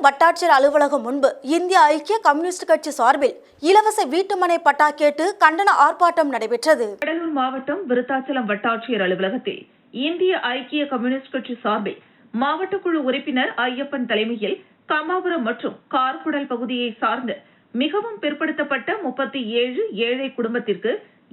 வட்டாட்சியர் அலுவலகம் முன்பு இந்திய ஐக்கிய கம்யூனிஸ்ட் கட்சி சார்பில் இலவச வீட்டுமனை பட்டா கேட்டு கண்டன ஆர்ப்பாட்டம் நடைபெற்றது. கடலூர் மாவட்டம் விருத்தாச்சலம் வட்டாட்சியர் அலுவலகத்தில் இந்திய ஐக்கிய கம்யூனிஸ்ட் கட்சி சார்பில் மாவட்ட குழு உறுப்பினர் ஐயப்பன் தலைமையில் கம்மாபுரம் மற்றும் கார்குடல் பகுதியை சார்ந்த மிகவும் பிற்படுத்தப்பட்ட 37 ஏழை குடும்பத்திற்கு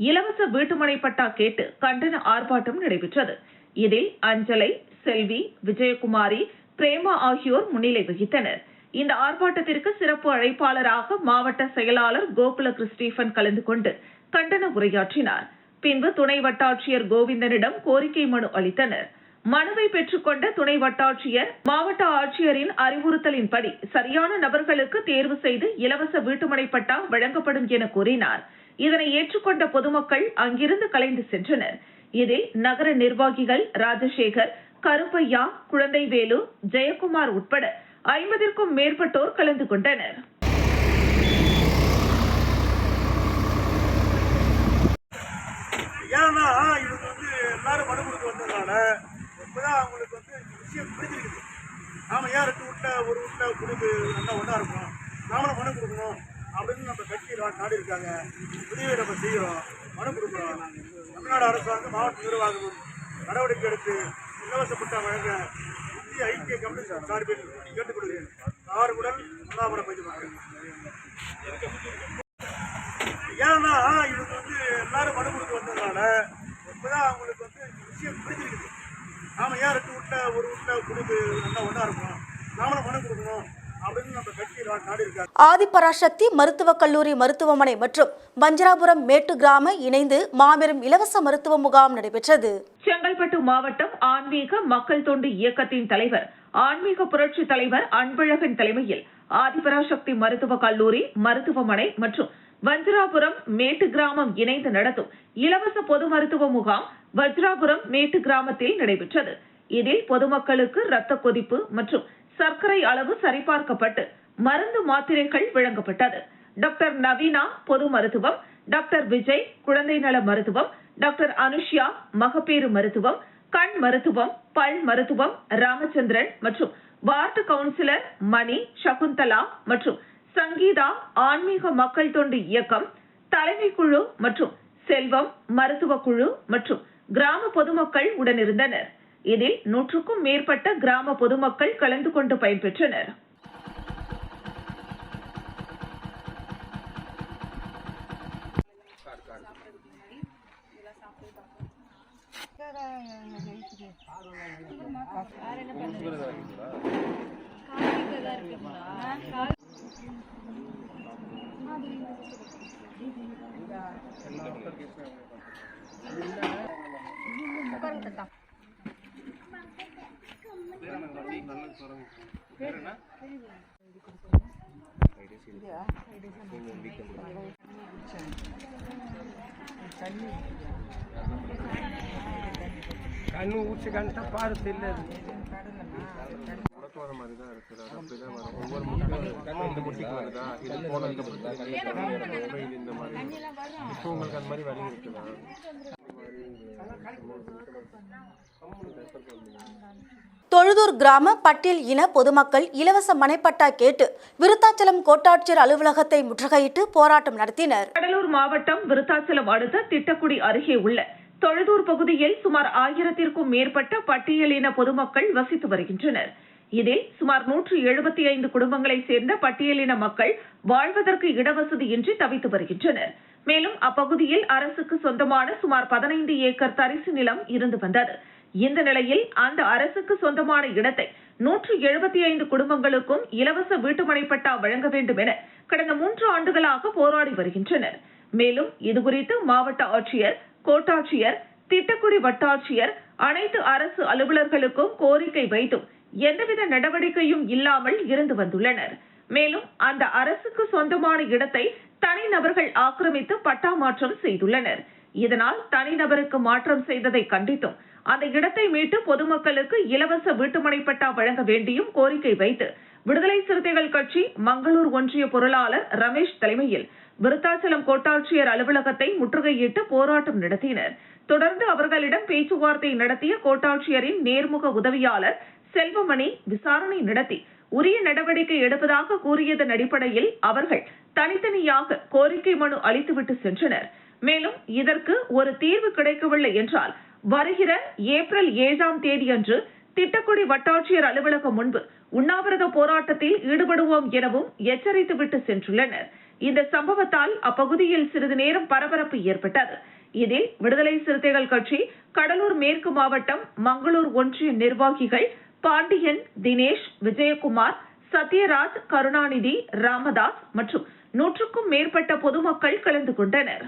இலவச வீட்டுமனை பட்டா கேட்டு கண்டன ஆர்ப்பாட்டம் நடைபெற்றது. இதில் அஞ்சலை, செல்வி, விஜயகுமாரி, பிரேமா ஆகியோர் முன்னிலை வகித்தனர். இந்த ஆர்ப்பாட்டத்திற்கு சிறப்பு அழைப்பாளராக மாவட்ட செயலாளர் கோகுல கிறிஸ்டீபன் கலந்து கொண்டு கண்டன உரையாற்றினார். பின்பு துணை வட்டாட்சியர் கோவிந்தனிடம் கோரிக்கை மனு அளித்தனர். மனுவை பெற்றுக்கொண்ட துணை வட்டாட்சியர் மாவட்ட ஆட்சியரின் அறிவுறுத்தலின்படி சரியான நபர்களுக்கு தேர்வு செய்து இலவச வீட்டுமனை பட்டா வழங்கப்படும் என கூறினார். இதனை ஏற்றுக்கொண்ட பொதுமக்கள் அங்கிருந்து கலைந்து சென்றனர். இதில் நகர நிர்வாகிகள் ராஜசேகர், கருப்பையா, குழந்தைவேலு, ஜெயக்குமார் உட்பட 50க்கும் மேற்பட்டோர் கலந்து கொண்டனர். ஏன்னா இவங்க எல்லாரும் மனு கொடுத்து வந்ததுனால இப்பதான் அவங்களுக்கு விஷயம் பிடிச்சிருக்குது. நாம ஏன் 2 வீட்டில் ஒரு வீட்டில் கொடுத்து நல்லா ஒன்றா இருக்கணும், நாமளும் மனு கொடுக்கணும் அப்படின்னு நம்ம கட்சி நாடு இருக்காங்க. உதவியை நம்ம செய்கிறோம், மனு கொடுக்குறோம். தமிழ்நாடு அரசாங்கம் மாவட்ட நிர்வாகம் நடவடிக்கை எடுத்து இலவச பட்டா வழங்க இந்திய ஐக்கிய கம்யூனிஸ்ட் சார்பில் கேட்டுக்கொள்கிறேன். கார்குடல் கம்மாபுரம் பகுதி மக்கள். ஏன்னா இவங்க எல்லாரும் மனு கொடுத்து வந்ததுனால இப்பதான் அவங்களுக்கு விஷயம் பிடிச்சிருக்குது. நாம ஏன் 2 வீட்டில் ஒரு வீட்டில் கொடுத்து நல்லா ஒன்றா இருக்கணும், நாமளும் மனு கொடுக்கணும் அப்படின்னு நம்ம கட்சி நாடு இருக்காங்க. ஆதிபராசக்தி மருத்துவக் கல்லூரி மருத்துவமனை மற்றும் வஞ்சராபுரம் மேட்டு கிராம இணைந்து மாபெரும் இலவச மருத்துவ முகாம் நடைபெற்றது. செங்கல்பட்டு மாவட்டம் ஆன்மீக மக்கள் தொண்டு இயக்கத்தின் தலைவர் ஆன்மீக புரட்சி தலைவர் அன்பழகன் தலைமையில் ஆதிபராசக்தி மருத்துவக் கல்லூரி மருத்துவமனை மற்றும் வஞ்சராபுரம் மேட்டு கிராமம் இணைந்து நடத்தும் இலவச பொது மருத்துவ முகாம் வஜ்ராபுரம் மேட்டு கிராமத்தில் நடைபெற்றது. இதில் பொதுமக்களுக்கு இரத்த கொதிப்பு மற்றும் சர்க்கரை அளவு சரிபார்க்கப்பட்டு மருந்து மாத்திரைகள் வழங்கப்பட்டது. டாக்டர் நவீனா பொது மருத்துவம், டாக்டர் விஜய் குழந்தை நல மருத்துவம், டாக்டர் அனுஷ்யா மகப்பேறு மருத்துவம், கண் மருத்துவம், பல் மருத்துவம், ராமச்சந்திரன் மற்றும் வார்டு கவுன்சிலர் மணி, சகுந்தலா மற்றும் சங்கீதா ஆன்மீக மக்கள் தொண்டு இயக்கம் தலைமை குழு மற்றும் செல்வம் மருத்துவ குழு மற்றும் கிராம பொதுமக்கள் உடனிருந்தனர். இதில் 100க்கும் மேற்பட்ட கிராம பொதுமக்கள் கலந்து கொண்டு பயன்பெற்றனர். கண்ணு ஊச்சி கண்டா பாரு தெரியாது. வர மாதிரி தான் இருக்குது. அப்படிதான் வரும். ஒவ்வொரு முட்டையும் இந்த முட்டைக்கு வருதா, இது போன இந்த முட்டை இந்த மாதிரி இப்போ உங்களுக்கு அந்த மாதிரி வரி இருக்குதா? தொழுதூர் கிராம பட்டியல் இன பொதுமக்கள் இலவச மனைப்பட்டா கேட்டு விருத்தாச்சலம் கோட்டாட்சியர் அலுவலகத்தை முற்றுகையிட்டு போராட்டம் நடத்தினர். கடலூர் மாவட்டம் விருத்தாச்சலம் அடுத்த திட்டக்குடி அருகே உள்ள தொழுதூர் பகுதியில் சுமார் 1000க்கும் மேற்பட்ட பட்டியலின பொதுமக்கள் வசித்து வருகின்றனர். இதில் சுமார் 175 குடும்பங்களைச் சேர்ந்த பட்டியலின மக்கள் வாழ்வதற்கு இடவசதியின்றி தவித்து வருகின்றனர். மேலும் அப்பகுதியில் அரசுக்கு சொந்தமான சுமார் 15 ஏக்கர் தரிசு நிலம் இருந்து வந்தது. இந்த நிலையில் அந்த அரசுக்கு சொந்தமான இடத்தை 175 குடும்பங்களுக்கும் இலவச வீட்டுமனை பட்டா வழங்க வேண்டும் என கடந்த 3 ஆண்டுகளாக போராடி வருகின்றனர். மேலும் இதுகுறித்து மாவட்ட ஆட்சியர், கோட்டாட்சியர், திட்டக்குடி வட்டாட்சியர், அனைத்து அரசு அலுவலர்களுக்கும் கோரிக்கை வைத்தும் எந்தவித நடவடிக்கையும் இல்லாமல் இருந்து வந்துள்ளனர். மேலும் அந்த அரசுக்கு சொந்தமான இடத்தை தனிநபர்கள் ஆக்கிரமித்து பட்டா மாற்றம் செய்துள்ளனர். இதனால் தனிநபருக்கு மாற்றம் செய்ததை கண்டித்தும் அந்த இடத்தை மீட்டு பொதுமக்களுக்கு இலவச வீட்டுமனை பட்டா வழங்க வேண்டியும் கோரிக்கை வைத்து விடுதலை சிறுத்தைகள் கட்சி மங்களூர் ஒன்றிய பொருளாளர் ரமேஷ் தலைமையில் விருத்தாச்சலம் கோட்டாட்சியர் அலுவலகத்தை முற்றுகையிட்டு போராட்டம் நடத்தினர். தொடர்ந்து அவர்களிடம் பேச்சுவார்த்தை நடத்திய கோட்டாட்சியரின் நேர்முக உதவியாளர் செல்வமணி விசாரணை நடத்தி உரிய நடவடிக்கை எடுப்பதாக கூறியதன் அடிப்படையில் அவர்கள் தனித்தனியாக கோரிக்கை மனு அளித்துவிட்டு சென்றனர். மேலும் இதற்கு ஒரு தீர்வு கிடைக்கவில்லை என்றால் வருகிற ஏப்ரல் 7ஆம் தேதியன்று திட்டக்குடி வட்டாட்சியர் அலுவலகம் முன்பு உண்ணாவிரத போராட்டத்தில் ஈடுபடுவோம் எனவும் எச்சரித்துவிட்டு சென்றுள்ளனர். இந்த சம்பவத்தால் அப்பகுதியில் சிறிது நேரம் பரபரப்பு ஏற்பட்டது. இதில் விடுதலை சிறுத்தைகள் கட்சி கடலூர் மேற்கு மாவட்டம் மங்களூர் ஒன்றிய நிர்வாகிகள் பாண்டியன், தினேஷ், விஜயகுமார், சத்யராஜ், கருணாநிதி, ராமதாஸ் மற்றும் 100க்கும் மேற்பட்ட பொதுமக்கள் கலந்து கொண்டனர்.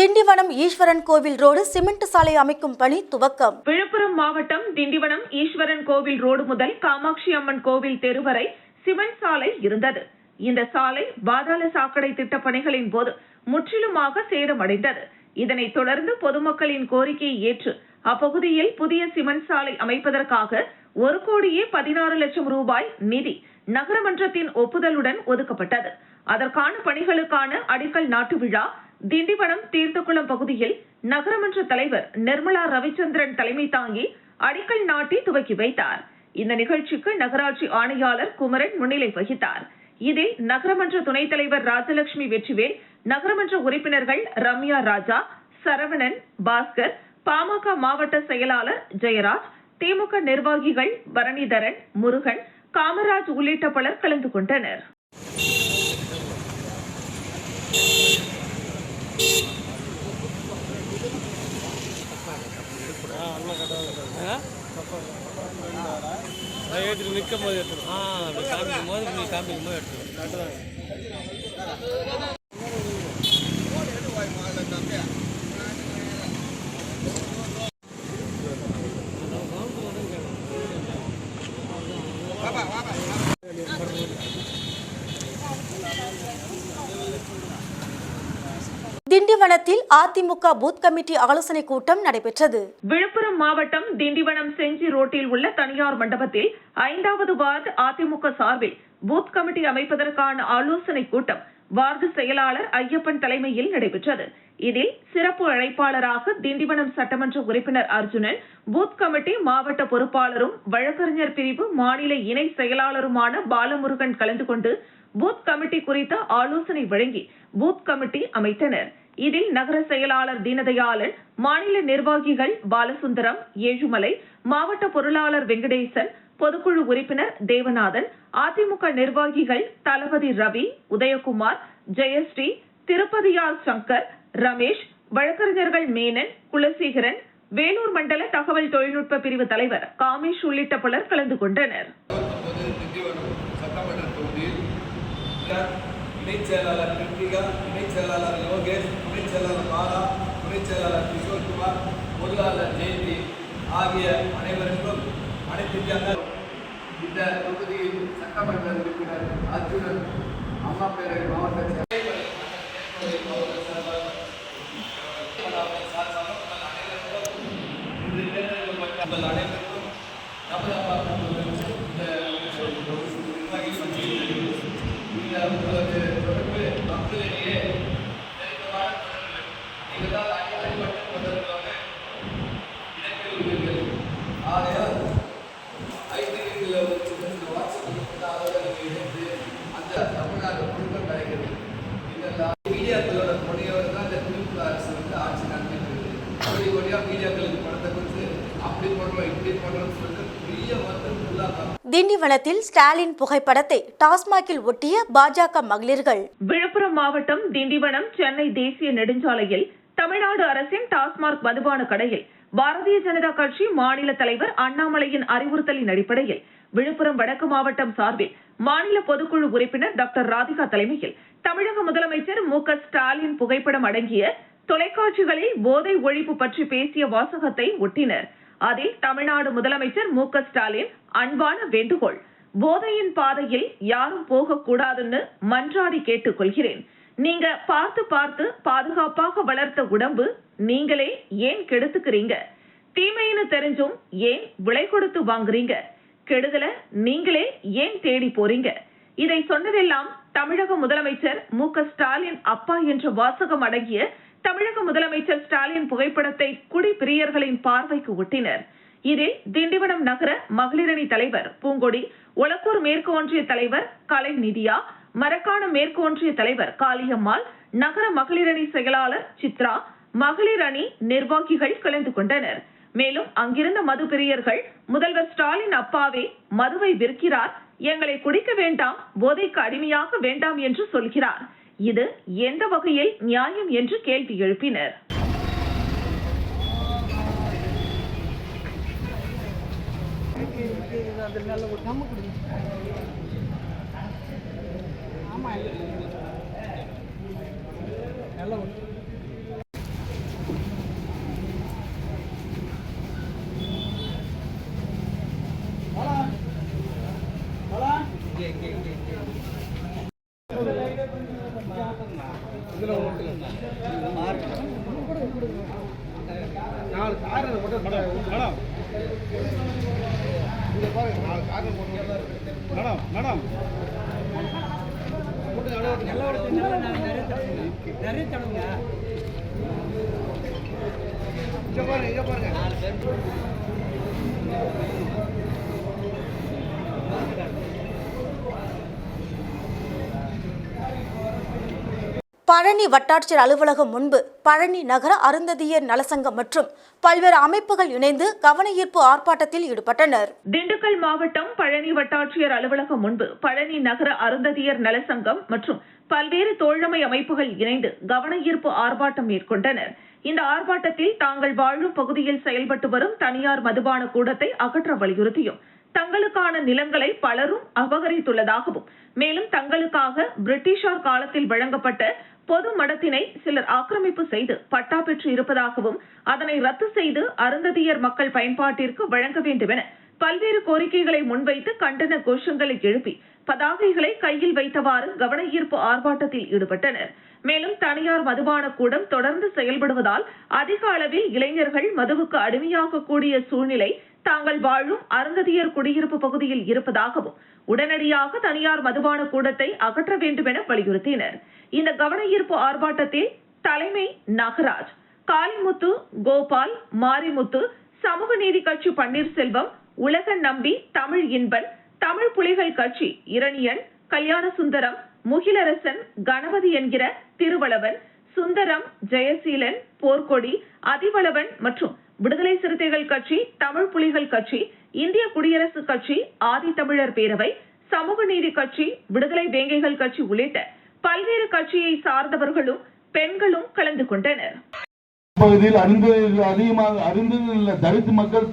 திண்டிவனம் ஈஸ்வரன் கோவில் ரோடு சிமெண்ட் சாலை அமைக்கும் பணி துவக்கம். விழுப்புரம் மாவட்டம் திண்டிவனம் ஈஸ்வரன் கோவில் ரோடு முதல் காமாட்சி அம்மன் கோவில் தெரு வரை சிமெண்ட் சாலை இருந்தது. இந்த சாலை பாதாள சாக்கடை திட்ட பணிகளின் போது முற்றிலுமாக சேதமடைந்தது. இதனைத் தொடர்ந்து பொதுமக்களின் கோரிக்கையை ஏற்று அப்பகுதியில் புதிய சிமெண்ட் சாலை அமைப்பதற்காக 1,16,00,000 ரூபாய் நிதி நகரமன்றத்தின் ஒப்புதலுடன் ஒதுக்கப்பட்டது. அதற்கான பணிகளுக்கான அடிக்கல் நாட்டு விழா திண்டிவனம் தீர்த்தக்குளம் பகுதியில் நகரமன்ற தலைவர் நிர்மலா ரவிச்சந்திரன் தலைமை தாங்கி அடிக்கல் நாட்டி துவக்கி வைத்தார். இந்த நிகழ்ச்சிக்கு நகராட்சி ஆணையாளர் குமரன் முன்னிலை வகித்தார். இதில் நகரமன்ற துணைத் தலைவர் ராஜலட்சுமி வெற்றிவேல், நகரமன்ற உறுப்பினர்கள் ரம்யா ராஜா, சரவணன், பாஸ்கர், பாமக மாவட்ட செயலாளர் ஜெயராஜ், திமுக நிர்வாகிகள் பரணிதரன், முருகன், காமராஜ் உள்ளிட்ட பலர் கலந்து கொண்டனர். நிற்கும் போது காமிக்கும் போது காமிக்கும் போது எடுத்துருவோம். திண்டிவனத்தில் அதிமுக பூத் கமிட்டி ஆலோசனை கூட்டம் நடைபெற்றது. விழுப்புரம் மாவட்டம் திண்டிவனம் செஞ்சி ரோட்டில் உள்ள தனியார் மண்டபத்தில் 5வது வார்டு அதிமுக சார்பில் பூத் கமிட்டி அமைப்பதற்கான ஆலோசனை கூட்டம் வார்டு செயலாளர் ஐயப்பன் தலைமையில் நடைபெற்றது. இதில் சிறப்பு அழைப்பாளராக திண்டிவனம் சட்டமன்ற உறுப்பினர் அர்ஜுனன், பூத் கமிட்டி மாவட்ட பொறுப்பாளரும் வழக்கறிஞர் பிரிவு மாநில இணை செயலாளருமான பாலமுருகன் கலந்து கொண்டு பூத் கமிட்டி குறித்த ஆலோசனை வழங்கி பூத் கமிட்டி அமைத்தனர். இதில் நகர செயலாளர் தீனதயாளன், மாநில நிர்வாகிகள் பாலசுந்தரம், ஏழுமலை, மாவட்ட பொருளாளர் வெங்கடேசன், பொதுக்குழு உறுப்பினர் தேவநாதன், அதிமுக நிர்வாகிகள் தளபதி ரவி, உதயகுமார், ஜெயஸ்ரீ, திருப்பதியார் சங்கர், ரமேஷ், வழக்கறிஞர்கள் மேனன், குலசேகரன், வேலூர் மண்டல தகவல் தொழில்நுட்ப பிரிவு தலைவர் காமேஷ் உள்ளிட்ட பலர் கலந்து கொண்டனர். இணைச் செயலாளர் கிருத்திகா, இணைச் செயலாளர் யோகேஷ், துணைச் செயலாளர் பாலா, துணைச் செயலாளர் கிஷோர்குமார், பொருளாளர் ஜெயந்தி ஆகிய அனைவருக்கும் அனைத்து இந்த தொகுதியில் சட்டமன்ற உறுப்பினர் அர்ஜுனன், அம்மா பேரவை மாவட்ட திண்டிவனத்தில் ஸ்டாலின் புகைப்படத்தை டாஸ்மாகில் ஒட்டிய பாஜக மகளிர்கள். விழுப்புரம் மாவட்டம் திண்டிவனம் சென்னை தேசிய நெடுஞ்சாலையில் தமிழ்நாடு அரசின் டாஸ்மாக் மதுபான கடையில் பாரதிய ஜனதா கட்சி மாநில தலைவர் அண்ணாமலையின் அறிவுறுத்தலின் அடிப்படையில் விழுப்புரம் வடக்கு மாவட்டம் சார்பில் மாநில பொதுக்குழு உறுப்பினர் டாக்டர் ராதிகா தலைமையில் தமிழக முதலமைச்சர் மு.க. ஸ்டாலின் புகைப்படம் அடங்கிய தொலைக்காட்சிகளில் போதை ஒழிப்பு பற்றி பேசிய வாசகத்தை ஒட்டினர். அதில் தமிழ்நாடு முதலமைச்சர் மு.க. ஸ்டாலின் அன்பான வேண்டுகோள், போதையின் பாதையில் யாரும் போகக்கூடாதுன்னு மன்றாடி கேட்டுக் கொள்கிறேன். நீங்க பார்த்து பார்த்து பாதுகாப்பாக வளர்த்த உடம்பு நீங்களே ஏன் கெடுத்துக்கிறீங்க? தீமைன்னு தெரிஞ்சும் ஏன் விலை கொடுத்து வாங்குறீங்க? கெடுதல நீங்களே ஏன் தேடி போறீங்க? இதை சொன்னதெல்லாம் தமிழக முதலமைச்சர் மு.க. ஸ்டாலின் அப்பா என்ற வாசகம் அடங்கிய தமிழக முதலமைச்சர் ஸ்டாலின் புகைப்படத்தை குடிப்பிரியர்களின் பார்வைக்கு ஒட்டினர். இதில் திண்டிவனம் நகர மகளிரணி தலைவர் பூங்கொடி, ஒலக்கூர் மேற்கு ஒன்றிய தலைவர் கலை நிதியா, மரக்காணம் மேற்கு ஒன்றிய தலைவர் காளியம்மாள், நகர மகளிரணி செயலாளர் சித்ரா, மகளிர் அணி நிர்வாகிகள் கலந்து கொண்டனர். மேலும் அங்கிருந்த மது பிரியர்கள் முதல்வர் ஸ்டாலின் அப்பாவே மதுவை விற்கிறார், எங்களை குடிக்க வேண்டாம், போதைக்கு அடிமையாக வேண்டாம் என்று சொல்கிறார், இது எந்த வகையில் நியாயம் என்று கேள்வி எழுப்பினர். பழனி வட்டாட்சியர் அலுவலகம் முன்பு பழனி நகர அருந்ததியர் நலசங்கம் மற்றும் பல்வேறு அமைப்புகள் இணைந்து கவனஈர்ப்பு ஆர்ப்பாட்டத்தில் ஈடுபட்டனர். திண்டுக்கல் மாவட்டம் பழனி வட்டாட்சியர் அலுவலகம் முன்பு பழனி நகர அருந்ததியர் நலசங்கம் மற்றும் பல்வேறு தோழமை அமைப்புகள் இணைந்து கவனஈர்ப்பு ஆர்ப்பாட்டம் மேற்கொண்டனர். இந்த ஆர்ப்பாட்டத்தில் தாங்கள் வாழும் பகுதியில் செயல்பட்டு வரும் தனியார் மதுபான கூடத்தை அகற்ற வலியுறுத்தியும், தங்களுக்கான நிலங்களை பலரும் அபகரித்துள்ளதாகவும், மேலும் தங்களுக்காக பிரிட்டிஷார் காலத்தில் வழங்கப்பட்ட பொது மடத்தினை சிலர் ஆக்கிரமிப்பு செய்து பட்டா பெற்று இருப்பதாகவும், அதனை ரத்து செய்து அருந்ததியர் மக்கள் பயன்பாட்டிற்கு வழங்க வேண்டும் என பல்வேறு கோரிக்கைகளை முன்வைத்து கண்டன கோஷங்களை எழுப்பி பதாகைகளை கையில் வைத்தவாறு கவனஈர்ப்பு ஆர்ப்பாட்டத்தில் ஈடுபட்டனர். மேலும் தனியார் மதுபான கூடம் தொடர்ந்து செயல்படுவதால் அதிக அளவில் இளைஞர்கள் மதுவுக்கு அடிமையாகக்கூடிய சூழ்நிலை தாங்கள் வாழும் அருந்ததியர் குடியிருப்பு பகுதியில் இருப்பதாகவும், உடனடியாக தனியார் மதுபான கூடத்தை அகற்ற வேண்டும் என வலியுறுத்தினர். இந்த கவனஈர்ப்பு ஆர்ப்பாட்டத்தில் தலைமை நாகராஜ், காளிமுத்து, கோபால், மாரிமுத்து, சமூக நீதி கட்சி பன்னீர்செல்வம், உலக நம்பி, தமிழ் இன்பன், தமிழ் புலிகள் கட்சி இரணியன், கல்யாண சுந்தரம், முகிலரசன், கணபதி என்கிற திருவளவன், சுந்தரம், ஜெயசீலன், போர்க்கொடி, அதிவளவன் மற்றும் விடுதலை சிறுத்தைகள் கட்சி, தமிழ் புலிகள் கட்சி, இந்திய குடியரசு கட்சி, ஆதி தமிழர் பேரவை, சமூக நீதி கட்சி, விடுதலை வேங்கைகள் கட்சி உள்ளிட்ட பல்வேறு கட்சியை சார்ந்தவர்களும் பெண்களும் கலந்து கொண்டனர். பகுதியில் அதிகமாக அருந்ததில் தலித் மக்கள்,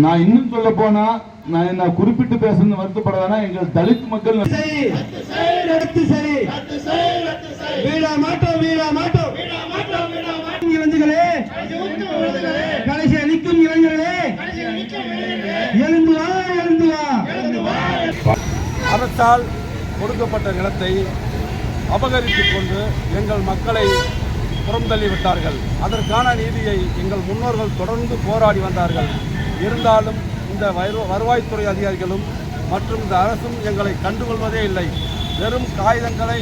நான் இன்னும் சொல்ல போனா நான் குறிப்பிட்டு பேசுறது வருத்தப்படாதா, எங்கள் தலித் மக்கள் கடைசியா நிற்கும் இளைஞர்களே, எழுந்து வா, எழுந்து வா. அரசால் கொடுக்கப்பட்ட நிலத்தை அபகரித்துக் கொண்டு எங்கள் மக்களை புறந்தள்ளிவிட்டார்கள். அதற்கான நீதியை எங்கள் முன்னோர்கள் தொடர்ந்து போராடி வந்தார்கள். இருந்தாலும் இந்த வருவாய்த்துறை அதிகாரிகளும் மற்றும் இந்த அரசும் எங்களை கண்டுகொள்வதே இல்லை. வெறும் காகிதங்களை.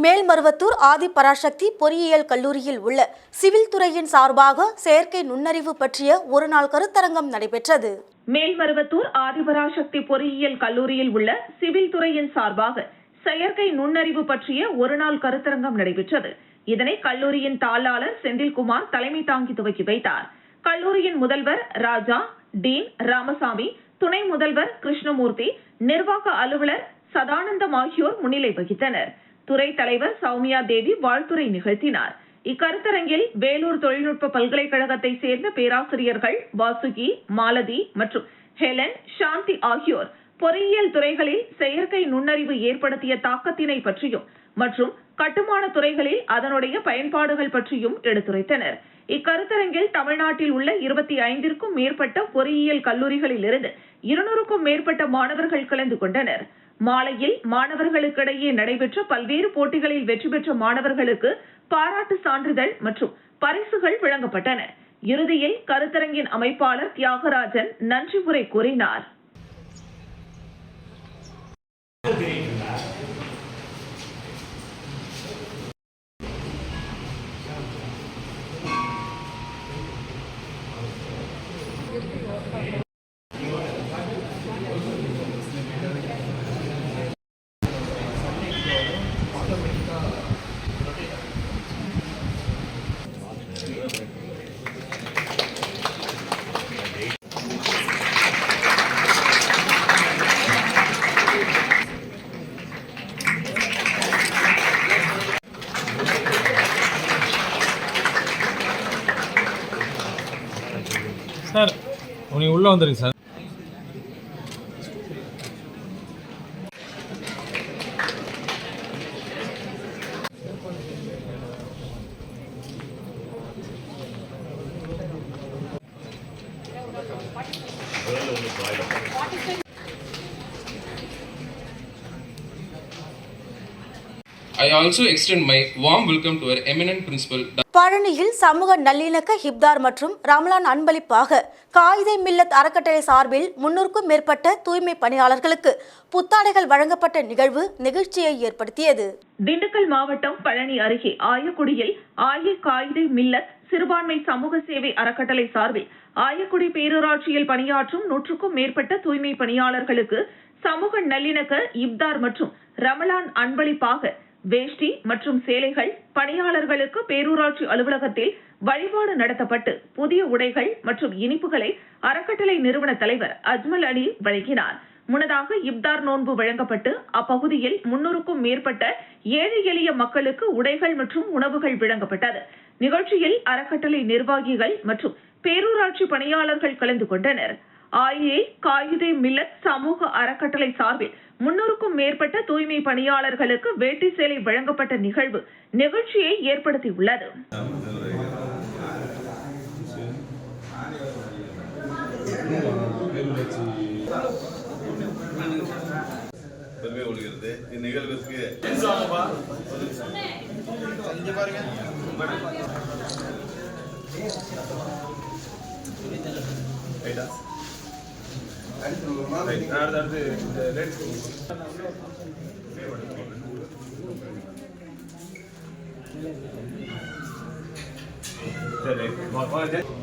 மேல்மருவத்தூர் ஆதி பராசக்தி பொறியியல் கல்லூரியில் உள்ள சிவில் துறையின் சார்பாக செயற்கை நுண்ணறிவு பற்றிய ஒருநாள் கருத்தரங்கம் நடைபெற்றது. மேல்மருவத்தூர் ஆதிபராசக்தி பொறியியல் கல்லூரியில் உள்ள சிவில் துறையின் சார்பாக செயற்கை நுண்ணறிவு பற்றிய ஒருநாள் கருத்தரங்கம் நடைபெற்றது. இதனை கல்லூரியின் தாளாளர் செந்தில்குமார் தலைமை தாங்கி துவக்கி வைத்தார். கல்லூரியின் முதல்வர் ராஜா, டீன் ராமசாமி, துணை முதல்வர் கிருஷ்ணமூர்த்தி, நிர்வாக அலுவலர் சதானந்தம் ஆகியோர் முன்னிலை வகித்தனர். துறை தலைவர் சௌமியா தேவி வாழ்த்துரை நிகழ்த்தினார். இக்கருத்தரங்கில் வேலூர் தொழில்நுட்ப பல்கலைக்கழகத்தை சேர்ந்த பேராசிரியர்கள் வாசுகி, மாலதி மற்றும் ஹெலன், சாந்தி ஆகியோர் பொறியியல் துறைகளில் செயற்கை நுண்ணறிவு ஏற்படுத்திய தாக்கத்தினை பற்றியும் மற்றும் கட்டுமான துறைகளில் அதனுடைய பயன்பாடுகள் பற்றியும் எடுத்துரைத்தனர். இக்கருத்தரங்கில் தமிழ்நாட்டில் உள்ள 25க்கும் மேற்பட்ட பொறியியல் கல்லூரிகளில் இருந்து 200க்கும் மேற்பட்ட மாணவர்கள் கலந்து கொண்டனர். மாலையில் மாணவர்களுக்கிடையே நடைபெற்ற பல்வேறு போட்டிகளில் வெற்றி பெற்ற மாணவர்களுக்கு பாராட்டு சான்றிதழ் மற்றும் பரிசுகள் வழங்கப்பட்டன. இறுதியில் கருத்தரங்கின் அமைப்பாளர் தியாகராஜன் நன்றி உரை கூறினார். சார் நீங்கள் உள்ளே வந்துடுங்க sir. I also extend my warm welcome to our eminent principal. பழனியில் சமூக நல்லிணக்க இப்தார் மற்றும் ரமலான் அன்பளிப்பாக காயிதே மில்லத் அறக்கட்டளை சார்பில் 300க்கும் மேற்பட்ட தூய்மை பணியாளர்களுக்கு புத்தாடைகள் வழங்கப்பட்ட நிகழ்வு நெகிழ்ச்சியை ஏற்படுத்தியது. திண்டுக்கல் மாவட்டம் பழனி அருகே ஆயக்குடியில் காயிதே மில்லத் சிறுபான்மை சமூக சேவை அறக்கட்டளை சார்பில் ஆயக்குடி பேரூராட்சியில் பணியாற்றும் 100க்கும் மேற்பட்ட தூய்மை பணியாளர்களுக்கு சமூக நல்லிணக்க இப்தார் மற்றும் ரமலான் அன்பளிப்பாக வேஷ்டி மற்றும் சேலைகள், பணியாளர்களுக்கு பேரூராட்சி அலுவலகத்தில் வழிபாடு நடத்தப்பட்டு புதிய உடைகள் மற்றும் இனிப்புகளை அறக்கட்டளை நிறுவன தலைவர் அஜ்மல் அலி வழங்கினார். முன்னதாக இப்தார் நோன்பு வழங்கப்பட்டு அப்பகுதியில் 300க்கும் மேற்பட்ட ஏழை எளிய மக்களுக்கு உடைகள் மற்றும் உணவுகள் வழங்கப்பட்டது. நிகழ்ச்சியில் அறக்கட்டளை நிர்வாகிகள் மற்றும் பேரூராட்சி பணியாளர்கள் கலந்து கொண்டனர். காயிதே மில்லத் சமூக அறக்கட்டளை சார்பில் 300க்கும் மேற்பட்ட தூய்மை பணியாளர்களுக்கு வேட்டி சேலை வழங்கப்பட்ட நிகழ்வு நிகழ்ச்சியை ஏற்படுத்தியுள்ளது. இந்நிகழ்விற்கு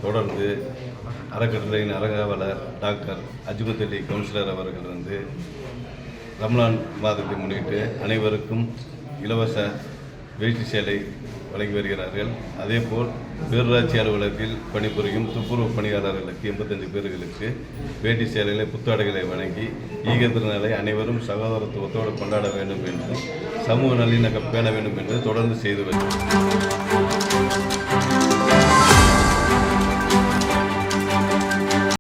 தொடர்ந்து அறக்கட்டளையின் அறங்காவலர் டாக்டர் அஜ்மத் அலி கவுன்சிலர் அவர்கள் ரமலான் மாதத்தை முன்னிட்டு அனைவருக்கும் இலவச வேஷ்டி சேலை வழங்கி வருகிறார்கள். அதேபோல் பேரூராட்சி அலுவலகத்தில் பணிபுரியும் துப்புரவு பணியாளர்களுக்கு 85 பேர்களுக்கு வேட்டி சேலைகளை புத்தாடைகளை வழங்கி ஈக திருநாளை அனைவரும் சகோதரத்துவத்தோடு கொண்டாட வேண்டும் என்று சமூக நல்லிணக்கம் பேண வேண்டும் என்று தொடர்ந்து செய்து வருகிறது.